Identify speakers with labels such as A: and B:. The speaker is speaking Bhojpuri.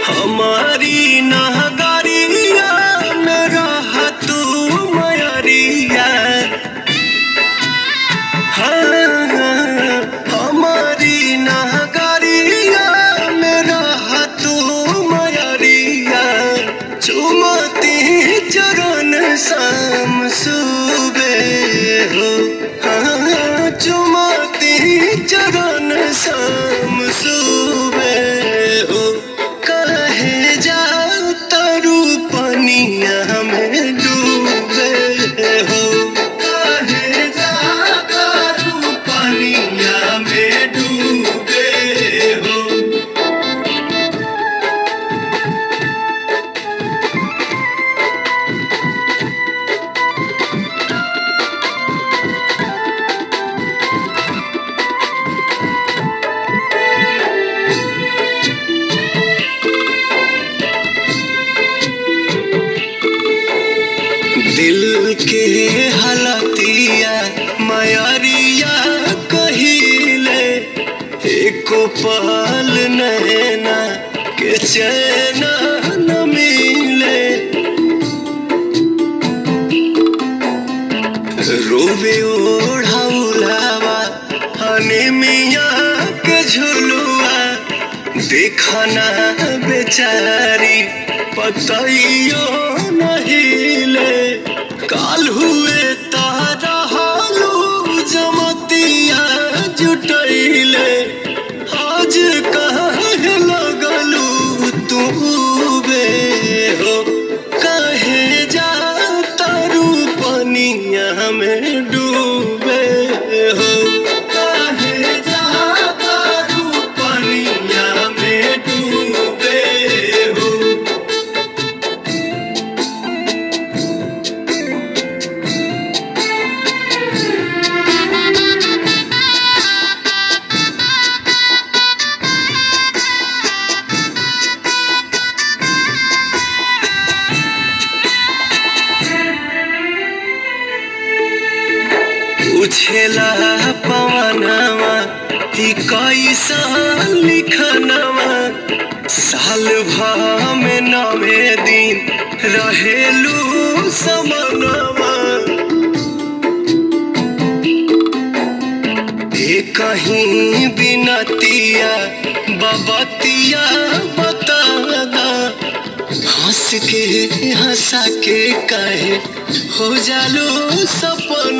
A: हमारी नगरिया में रह तू मयरिया। हमारी नगरिया में रह तू मयरिया। चुमती चरण शाम सुबे हो। चुमती चरण शाम सुबे हो। कहे जा तरु पनिया में डूबे हो। कहे जा तरु पनिया में डूबे हो। दिल के हलतिया मयरिया कहिले। एको पल नैना के चैन न मिले। रोवे ओढ़ौलावा अनिमिया के झुलुआ। देखना बेचारी पतइयो नहिले। काल हुए तारा हालू जमतिया जुटैले। आज कहे लगलू तू बे हो। कहे जा तारू पनिया में डूबे हो। कहे जा तारू पनिया में डूबे हो। पूछेला पवनवा ई कैसा लिखनवा। साल भर में 9 दिन रहेलू समनवा। कहीं बिनतिया बबतिया बतादा। हंस के हंसा के कहे हो जालू सपन।